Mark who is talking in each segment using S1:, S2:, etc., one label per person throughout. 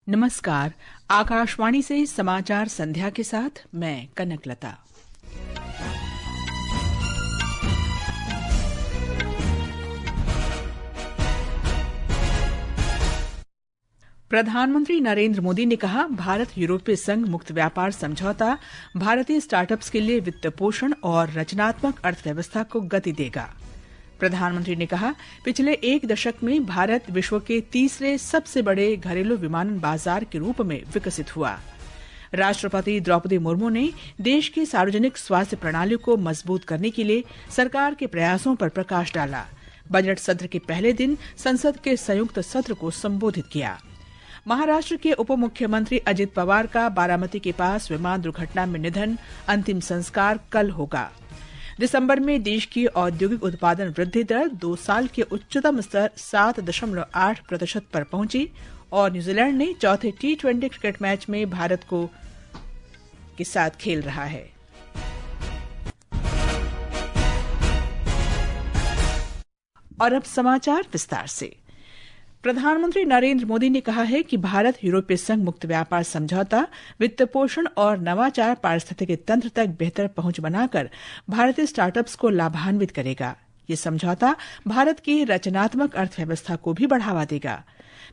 S1: नमस्कार। आकाशवाणी से समाचार संध्या के साथ मैं कनकलता। प्रधानमंत्री नरेंद्र मोदी ने कहा, भारत यूरोपीय संघ मुक्त व्यापार समझौता भारतीय स्टार्टअप्स के लिए वित्त पोषण और रचनात्मक अर्थव्यवस्था को गति देगा। प्रधानमंत्री ने कहा, पिछले एक दशक में भारत विश्व के तीसरे सबसे बड़े घरेलू विमानन बाजार के रूप में विकसित हुआ। राष्ट्रपति द्रौपदी मुर्मू ने देश की सार्वजनिक स्वास्थ्य प्रणाली को मजबूत करने के लिए सरकार के प्रयासों पर प्रकाश डाला। बजट सत्र के पहले दिन संसद के संयुक्त सत्र को संबोधित किया। महाराष्ट्र के उप मुख्यमंत्री अजित पवार का बारामती के पास विमान दुर्घटना में निधन, अंतिम संस्कार कल होगा। दिसंबर में देश की औद्योगिक उत्पादन वृद्धि दर 2 साल के उच्चतम स्तर 7.8% पर पहुंची और न्यूजीलैंड ने चौथे T20 क्रिकेट मैच में भारत के साथ खेल रहा है। और अब समाचार विस्तार से। प्रधानमंत्री नरेंद्र मोदी ने कहा है कि भारत यूरोपीय संघ मुक्त व्यापार समझौता वित्त पोषण और नवाचार पारिस्थितिकी तंत्र तक बेहतर पहुंच बनाकर भारतीय स्टार्टअप्स को लाभान्वित करेगा। ये समझौता भारत की रचनात्मक अर्थव्यवस्था को भी बढ़ावा देगा।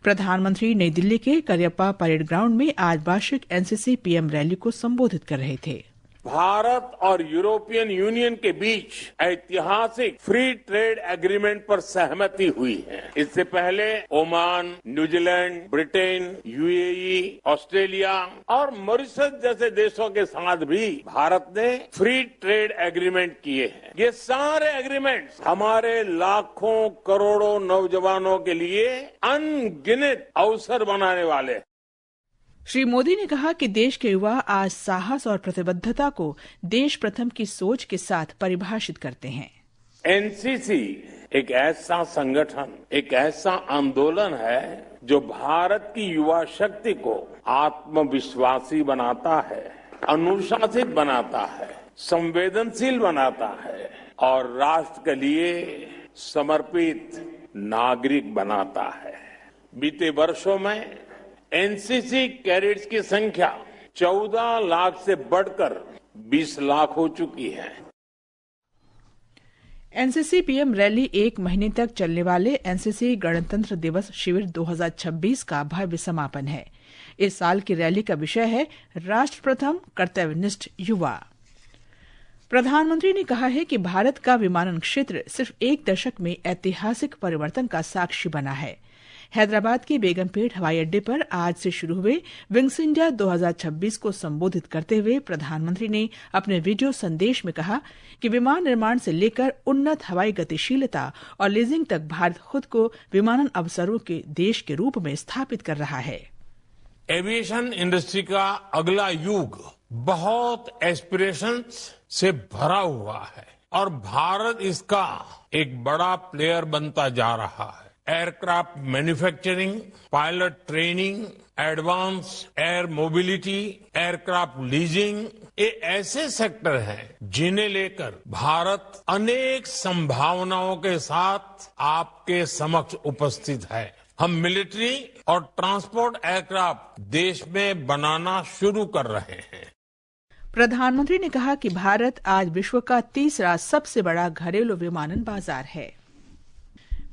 S1: प्रधानमंत्री नई दिल्ली के करियप्पा परेड ग्राउंड में आज वार्षिक एनसीसी पीएम रैली को संबोधित कर रहे थे।
S2: भारत और यूरोपियन यूनियन के बीच ऐतिहासिक फ्री ट्रेड एग्रीमेंट पर सहमति हुई है। इससे पहले Oman, New Zealand, Britain, UAE, Australia और मॉरिशस जैसे देशों के साथ भी भारत ने फ्री ट्रेड एग्रीमेंट किए हैं। ये सारे एग्रीमेंट्स हमारे लाखों करोड़ों नौजवानों के लिए अनगिनत अवसर बनाने वाले हैं।
S1: श्री मोदी ने कहा कि देश के युवा आज साहस और प्रतिबद्धता को देश प्रथम की सोच के साथ परिभाषित करते हैं।
S2: एनसीसी एक ऐसा संगठन, एक ऐसा आंदोलन है जो भारत की युवा शक्ति को आत्मविश्वासी बनाता है, अनुशासित बनाता है, संवेदनशील बनाता है और राष्ट्र के लिए समर्पित नागरिक बनाता है। बीते वर्षों में एनसीसी कैडेट्स की संख्या 14 लाख से बढ़कर 20 लाख हो चुकी है।
S1: एनसीसी पीएम रैली 1 महीने तक चलने वाले एनसीसी गणतंत्र दिवस शिविर 2026 का भव्य समापन है। इस साल की रैली का विषय है राष्ट्र प्रथम कर्तव्यनिष्ठ युवा। प्रधानमंत्री ने कहा है कि भारत का विमानन क्षेत्र सिर्फ एक दशक में ऐतिहासिक परिवर्तन का साक्षी बना है। हैदराबाद के बेगमपेट हवाई अड्डे पर आज से शुरू हुए विंग्स इंडिया 2026 को संबोधित करते हुए प्रधानमंत्री ने अपने वीडियो संदेश में कहा कि विमान निर्माण से लेकर उन्नत हवाई गतिशीलता और लीजिंग तक भारत खुद को विमानन अवसरों के देश के रूप में स्थापित कर रहा है।
S2: एविएशन इंडस्ट्री का अगला युग बहुत एस्पिरेशंस से भरा हुआ है और भारत इसका एक बड़ा प्लेयर बनता जा रहा है। Aircraft manufacturing, pilot training, advance air mobility, aircraft leasing, ये ऐसे सेक्टर हैं जिन्हें लेकर भारत अनेक संभावनाओं के साथ आपके समक्ष उपस्थित है। हम मिलिट्री और ट्रांसपोर्ट एयरक्राफ्ट देश में बनाना शुरू कर रहे हैं।
S1: प्रधानमंत्री ने कहा कि भारत आज विश्व का तीसरा सबसे बड़ा घरेलू विमानन बाजार है।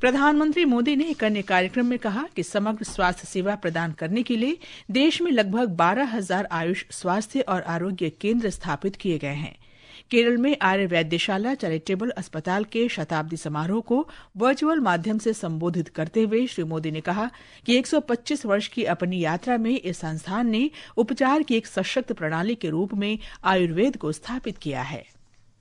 S1: प्रधानमंत्री मोदी ने एक अन्य कार्यक्रम में कहा कि समग्र स्वास्थ्य सेवा प्रदान करने के लिए देश में लगभग 12,000 आयुष स्वास्थ्य और आरोग्य केंद्र स्थापित किए गए हैं। केरल में आर्य वैद्यशाला चैरिटेबल अस्पताल के शताब्दी समारोह को वर्चुअल माध्यम से संबोधित करते हुए श्री मोदी ने कहा कि 125 वर्ष की अपनी यात्रा में इस संस्थान ने उपचार की एक सशक्त प्रणाली के रूप में आयुर्वेद को स्थापित किया है।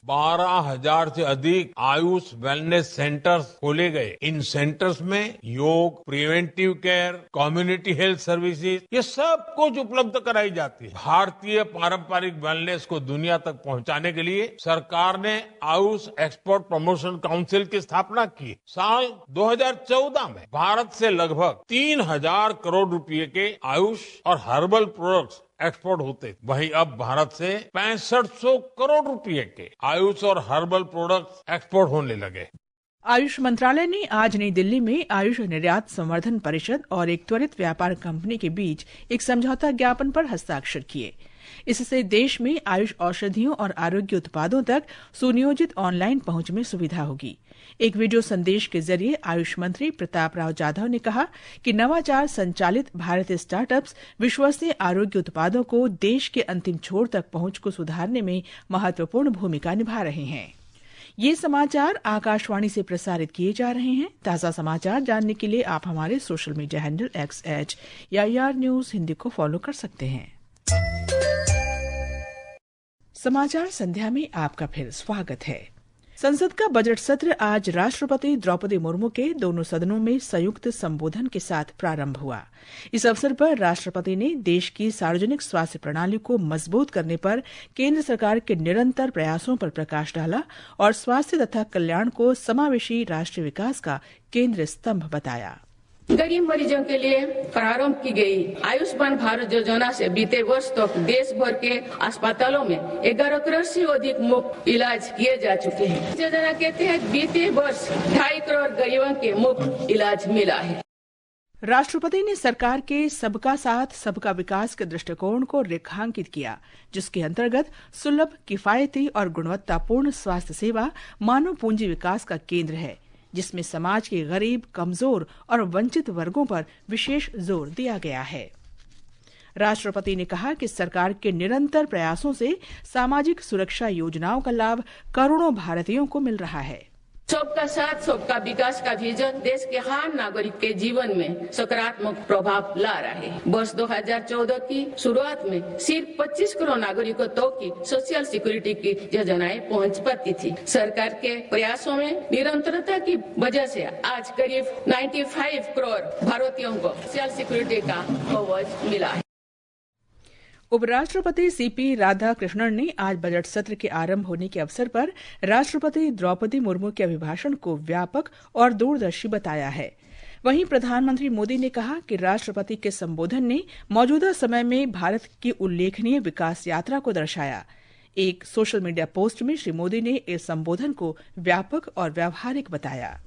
S2: 12,000 से अधिक आयुष वेलनेस सेंटर्स खोले गए। इन सेंटर्स में योग, preventive care, community health services, ये सब कुछ उपलब्ध कराई जाती है। भारतीय पारंपरिक वेलनेस को दुनिया तक पहुंचाने के लिए सरकार ने आयुष एक्सपोर्ट प्रमोशन काउंसिल की स्थापना की। साल 2014 में भारत से लगभग 3,000 करोड़ रुपए के आयुष और हर्बल प्रोडक्ट्स एक्सपोर्ट होते। वहीं अब भारत से 6500 करोड़ रुपए के आयुष और हर्बल प्रोडक्ट्स एक्सपोर्ट होने लगे।
S1: आयुष मंत्रालय ने आज नई दिल्ली में आयुष निर्यात संवर्धन परिषद और एक त्वरित व्यापार कंपनी के बीच एक समझौता ज्ञापन पर हस्ताक्षर किए। इससे देश में आयुष औषधियों और आरोग्य उत्पादों तक सुनियोजित ऑनलाइन पहुंच में सुविधा होगी। एक वीडियो संदेश के जरिए आयुष मंत्री प्रताप राव जाधव ने कहा कि नवाचार संचालित भारतीय स्टार्टअप्स विश्वसनीय आरोग्य उत्पादों को देश के अंतिम छोर तक पहुंच को सुधारने में महत्वपूर्ण भूमिका निभा रहे हैं। ये समाचार आकाशवाणी से प्रसारित किए जा रहे हैं। ताजा समाचार जानने के लिए आप हमारे social media handle @AIR news Hindi को फॉलो कर सकते हैं। समाचार संध्या में आपका फिर स्वागत है। संसद का बजट सत्र आज राष्ट्रपति द्रौपदी मुर्मू के दोनों सदनों में संयुक्त संबोधन के साथ प्रारंभ हुआ। इस अवसर पर राष्ट्रपति ने देश की सार्वजनिक स्वास्थ्य प्रणाली को मजबूत करने पर केंद्र सरकार के निरंतर प्रयासों पर प्रकाश डाला और स्वास्थ्य तथा कल्याण को समावेशी राष्ट्रीय विकास का केंद्र स्तंभ बताया।
S3: गरीब मरीजों के लिए प्रारंभ की गई आयुष्मान भारत योजना से बीते वर्ष तक देश भर के अस्पतालों में 11 करोड़ से अधिक मुफ्त इलाज किए जा चुके हैं। योजना के तहत बीते वर्ष 2.5 करोड़ गरीबों के मुफ्त इलाज मिला है।
S1: राष्ट्रपति ने सरकार के सबका साथ सबका विकास के दृष्टिकोण को रेखांकित किया, जिसके अंतर्गत सुलभ, किफायती और गुणवत्तापूर्ण स्वास्थ्य सेवा मानव पूंजी विकास का केंद्र है, जिसमें समाज के गरीब, कमजोर और वंचित वर्गों पर विशेष जोर दिया गया है। राष्ट्रपति ने कहा कि सरकार के निरंतर प्रयासों से सामाजिक सुरक्षा योजनाओं का लाभ करोड़ों भारतीयों को मिल रहा है।
S3: सबका साथ सबका विकास का विजन देश के हर नागरिक के जीवन में सकारात्मक प्रभाव ला रहा है। वर्ष 2014 की शुरुआत में सिर्फ 25 करोड़ नागरिकों तक की सोशल सिक्योरिटी की योजनाएं पहुंच पाती थी। सरकार के प्रयासों में निरंतरता की वजह से आज करीब 95 करोड़ भारतीयों को सोशल सिक्योरिटी का कवच मिला है।
S1: उपराष्ट्रपति सीपी राधाकृष्णन ने आज बजट सत्र के आरंभ होने के अवसर पर राष्ट्रपति द्रौपदी मुर्मू के अभिभाषण को व्यापक और दूरदर्शी बताया है। वहीं प्रधानमंत्री मोदी ने कहा कि राष्ट्रपति के संबोधन ने मौजूदा समय में भारत की उल्लेखनीय विकास यात्रा को दर्शाया। एक सोशल मीडिया पोस्ट में श्री मोदी ने इस संबोधन को व्यापक और व्यावहारिक बताया।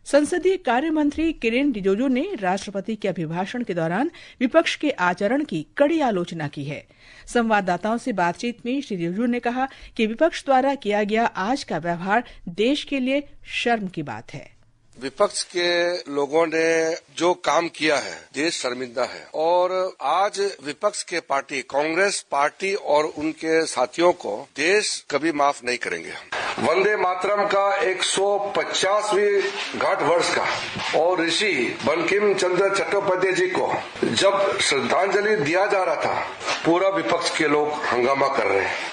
S1: संसदीय कार्य मंत्री किरेन रिजिजू ने राष्ट्रपति के अभिभाषण के दौरान विपक्ष के आचरण की कड़ी आलोचना की है। संवाददाताओं से बातचीत में श्री रिजिजू ने कहा कि विपक्ष द्वारा किया गया आज का व्यवहार देश के लिए शर्म की बात है।
S4: विपक्ष के लोगों ने जो काम किया है, देश शर्मिंदा है और आज विपक्ष के पार्टी कांग्रेस पार्टी और उनके साथियों को देश कभी माफ नहीं करेंगे। वंदे मातरम का 150वीं घाट वर्ष का और ऋषि बंकिम चंद्र चट्टोपाध्याय जी को जब श्रद्धांजलि दिया जा रहा था, पूरा विपक्ष के लोग हंगामा कर रहे हैं।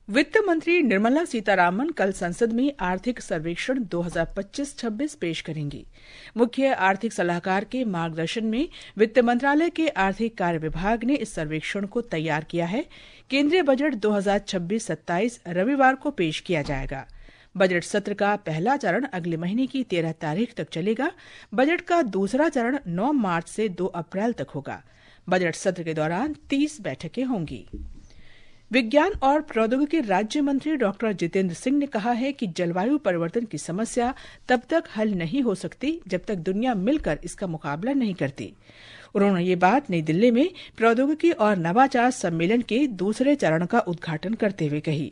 S1: वित्त मंत्री निर्मला सीतारामन कल संसद में आर्थिक सर्वेक्षण 2025-26 पेश करेंगी। मुख्य आर्थिक सलाहकार के मार्गदर्शन में वित्त मंत्रालय के आर्थिक कार्य विभाग ने इस सर्वेक्षण को तैयार किया है। केंद्रीय बजट 2026-27 रविवार को पेश किया जाएगा। बजट सत्र का पहला चरण अगले महीने की 13 तारीख तक चलेगा। बजट का दूसरा चरण 9 मार्च से 2 अप्रैल तक होगा। बजट सत्र के दौरान 30 बैठकें होंगी। विज्ञान और प्रौद्योगिकी राज्य मंत्री डॉक्टर जितेंद्र सिंह ने कहा है कि जलवायु परिवर्तन की समस्या तब तक हल नहीं हो सकती जब तक दुनिया मिलकर इसका मुकाबला नहीं करती। उन्होंने ये बात नई दिल्ली में प्रौद्योगिकी और नवाचार सम्मेलन के दूसरे चरण का उद्घाटन करते हुए कही।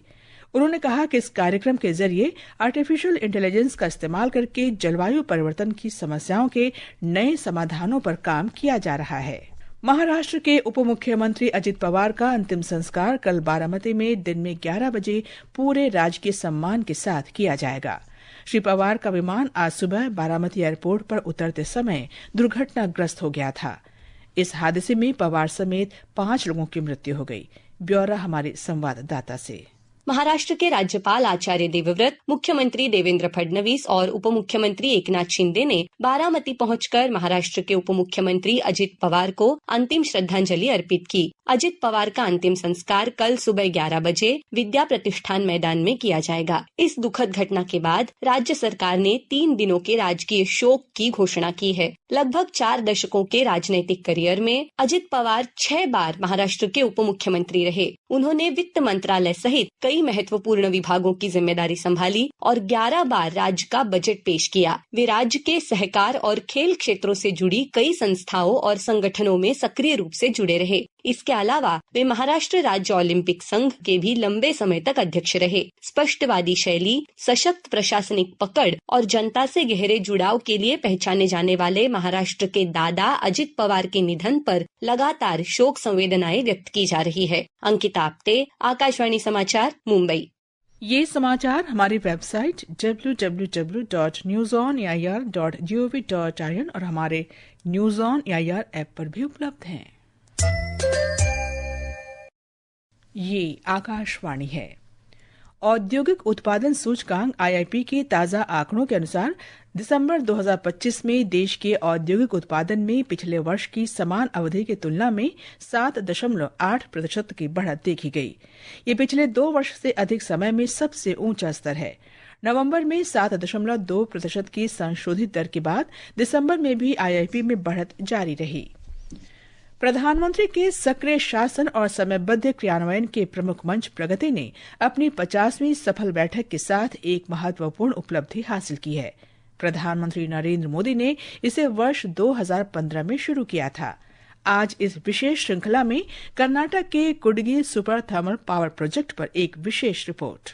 S1: उन्होंने कहा कि इस कार्यक्रम के जरिए आर्टिफिशियल इंटेलिजेंस का इस्तेमाल करके जलवायु परिवर्तन की समस्याओं के नए समाधानों पर काम किया जा रहा है। महाराष्ट्र के उप मुख्यमंत्री अजित पवार का अंतिम संस्कार कल बारामती में दिन में 11 बजे पूरे राजकीय सम्मान के साथ किया जाएगा। श्री पवार का विमान आज सुबह बारामती एयरपोर्ट पर उतरते समय दुर्घटनाग्रस्त हो गया था। इस हादसे में पवार समेत 5 लोगों की मृत्यु हो गई। ब्यौरा हमारे संवाददाता से।
S5: महाराष्ट्र के राज्यपाल आचार्य देवव्रत, मुख्यमंत्री देवेंद्र फडणवीस और उप मुख्यमंत्री एकनाथ शिंदे ने बारामती पहुंचकर महाराष्ट्र के उप मुख्यमंत्री अजित पवार को अंतिम श्रद्धांजलि अर्पित की। अजित पवार का अंतिम संस्कार कल सुबह 11 बजे विद्या प्रतिष्ठान मैदान में किया जाएगा। इस दुखद घटना के बाद राज्य सरकार ने 3 दिनों के राजकीय शोक की घोषणा की है। लगभग 4 दशकों के राजनीतिक करियर में अजित पवार 6 बार महाराष्ट्र के उप मुख्यमंत्री रहे। उन्होंने वित्त मंत्रालय सहित कई कई महत्वपूर्ण विभागों की जिम्मेदारी संभाली और 11 बार राज्य का बजट पेश किया। वे राज्य के सहकार और खेल क्षेत्रों से जुड़ी कई संस्थाओं और संगठनों में सक्रिय रूप से जुड़े रहे। इसके अलावा वे महाराष्ट्र राज्य ओलंपिक संघ के भी लंबे समय तक अध्यक्ष रहे। स्पष्टवादी शैली, सशक्त प्रशासनिक पकड़ और जनता से गहरे जुड़ाव के लिए पहचाने जाने वाले महाराष्ट्र के दादा अजित पवार के निधन पर लगातार शोक संवेदनाएं व्यक्त की जा रही है। अंकिता आप्टे, आकाशवाणी समाचार, मुंबई।
S1: ये समाचार हमारी वेबसाइट www.newsonair.gov.in और हमारे न्यूज ऑन एआईआर ऐप पर भी उपलब्ध हैं। ये आकाशवाणी है। औद्योगिक उत्पादन सूचकांक आईआईपी के ताजा आंकड़ों के अनुसार दिसंबर 2025 में देश के औद्योगिक उत्पादन में पिछले वर्ष की समान अवधि की तुलना में 7.8% की बढ़त देखी गई। ये पिछले 2 वर्ष से अधिक समय में सबसे ऊंचा स्तर है। नवंबर में 7.2% की संशोधित दर के बाद दिसंबर में भी आईआईपी में बढ़त जारी रही। प्रधानमंत्री के सक्रिय शासन और समयबद्ध क्रियान्वयन के प्रमुख मंच प्रगति ने अपनी 50वीं सफल बैठक के साथ एक महत्वपूर्ण उपलब्धि हासिल की है। प्रधानमंत्री नरेंद्र मोदी ने इसे वर्ष 2015 में शुरू किया था। आज इस विशेष श्रृंखला में कर्नाटक के Kudgi super thermal power project पर एक विशेष रिपोर्ट।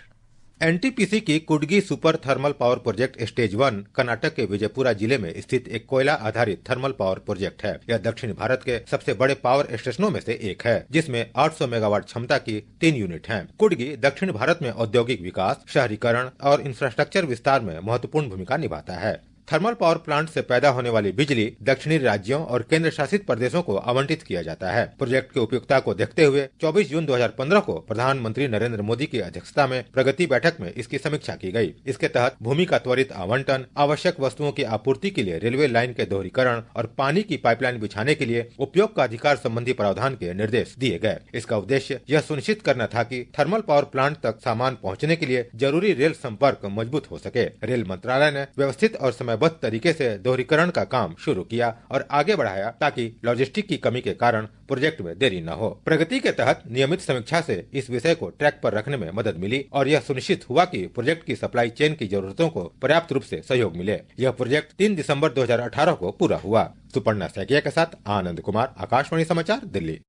S6: एनटीपीसी की Kudgi super thermal power project stage 1 Karnataka के विजयपुरा जिले में स्थित एक कोयला आधारित थर्मल पावर प्रोजेक्ट है। यह दक्षिण भारत के सबसे बड़े पावर स्टेशनों में से एक है, जिसमें 800 मेगावाट क्षमता की 3 यूनिट हैं। कुडगी दक्षिण भारत में औद्योगिक विकास, शहरीकरण और इंफ्रास्ट्रक्चर विस्तार में महत्वपूर्ण भूमिका निभाता है। थर्मल पावर प्लांट से पैदा होने वाली बिजली दक्षिणी राज्यों और केंद्र शासित प्रदेशों को आवंटित किया जाता है। प्रोजेक्ट की उपयुक्तता को देखते हुए 24 जून 2015 को प्रधानमंत्री नरेंद्र मोदी की अध्यक्षता में प्रगति बैठक में इसकी समीक्षा की गई। इसके तहत भूमि का त्वरित आवंटन, आवश्यक वस्तुओं की आपूर्ति के लिए रेलवे लाइन के दोहरीकरण और पानी की पाइपलाइन बिछाने के लिए उपयोग का अधिकार संबंधी प्रावधान के निर्देश दिए गए। इसका उद्देश्य यह सुनिश्चित करना था कि थर्मल पावर प्लांट तक सामान पहुँचने के लिए जरूरी रेल संपर्क मजबूत हो सके। रेल मंत्रालय ने व्यवस्थित और समयबद्ध तरीके से दोहरीकरण का काम शुरू किया और आगे बढ़ाया ताकि लॉजिस्टिक की कमी के कारण प्रोजेक्ट में देरी न हो। प्रगति के तहत नियमित समीक्षा से इस विषय को ट्रैक पर रखने में मदद मिली और यह सुनिश्चित हुआ कि प्रोजेक्ट की सप्लाई चेन की जरूरतों को पर्याप्त रूप से सहयोग मिले। यह प्रोजेक्ट 3 दिसंबर 2018 को पूरा हुआ। सुपर्णा सैकिया के साथ आनंद कुमार, आकाशवाणी समाचार, दिल्ली।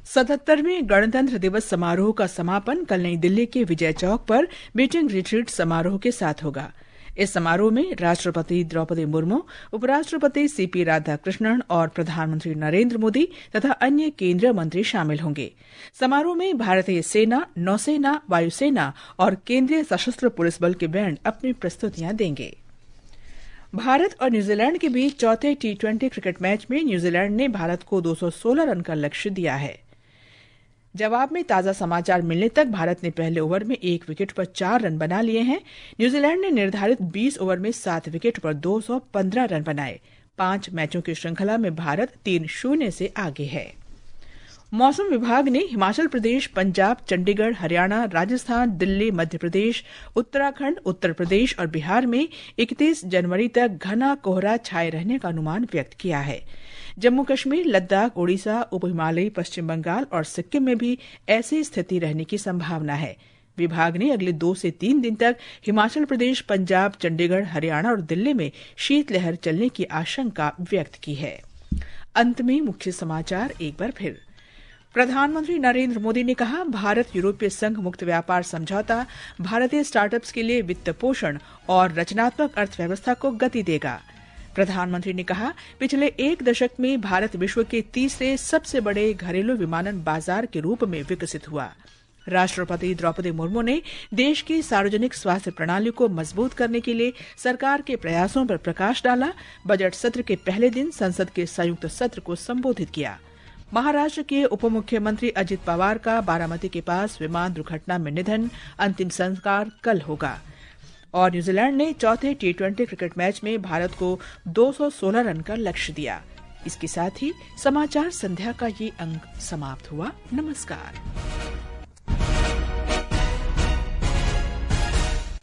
S1: 77वें गणतंत्र दिवस समारोह का समापन कल नई दिल्ली के विजय चौक पर मीटिंग रिट्रीट समारोह के साथ होगा। इस समारोह में राष्ट्रपति द्रौपदी मुर्मू, उपराष्ट्रपति सीपी राधाकृष्णन और प्रधानमंत्री नरेंद्र मोदी तथा अन्य केंद्रीय मंत्री शामिल होंगे। समारोह में भारतीय सेना, नौसेना, वायुसेना और केंद्रीय सशस्त्र पुलिस बल के बैंड अपनी प्रस्तुतियां देंगे। भारत और न्यूजीलैंड के बीच चौथे T20 क्रिकेट मैच में न्यूजीलैंड ने भारत को 216 रन का लक्ष्य दिया है। जवाब में ताजा समाचार मिलने तक भारत ने पहले ओवर में 1 विकेट पर 4 रन बना लिए हैं। न्यूजीलैंड ने निर्धारित 20 ओवर में 7 विकेट पर 215 रन बनाए। 5 मैचों की श्रृंखला में भारत 3-0 से आगे है। मौसम विभाग ने हिमाचल प्रदेश, पंजाब, चंडीगढ़, हरियाणा, राजस्थान, दिल्ली, मध्य प्रदेश, उत्तराखंड, उत्तर प्रदेश और बिहार में 31 जनवरी तक घना कोहरा छाए रहने का अनुमान व्यक्त किया है। जम्मू कश्मीर, लद्दाख, ओडिशा, उप हिमालयी पश्चिम बंगाल और सिक्किम में भी ऐसी स्थिति रहने की संभावना है। विभाग ने अगले 2 से 3 दिन तक हिमाचल प्रदेश, पंजाब, चंडीगढ़, हरियाणा और दिल्ली में शीतलहर चलने की आशंका व्यक्त की है। अंत में मुख्य समाचार एक बार फिर। प्रधानमंत्री नरेंद्र मोदी ने कहा, भारत यूरोपीय संघ मुक्त व्यापार समझौता भारतीय स्टार्टअप्स के लिए वित्त पोषण और रचनात्मक अर्थव्यवस्था को गति देगा। प्रधानमंत्री ने कहा, पिछले 1 दशक में भारत विश्व के तीसरे सबसे बड़े घरेलू विमानन बाजार के रूप में विकसित हुआ। राष्ट्रपति द्रौपदी मुर्मू ने देश की सार्वजनिक स्वास्थ्य प्रणाली को मजबूत करने के लिए सरकार के प्रयासों पर प्रकाश डाला। बजट सत्र के पहले दिन संसद के संयुक्त सत्र को संबोधित किया। महाराष्ट्र के उप मुख्यमंत्री अजित पवार का बारामती के पास विमान दुर्घटना में निधन, अंतिम संस्कार कल होगा। और न्यूजीलैंड ने चौथे T20 क्रिकेट मैच में भारत को 216 रन का लक्ष्य दिया। इसके साथ ही समाचार संध्या का ये अंक समाप्त हुआ। नमस्कार।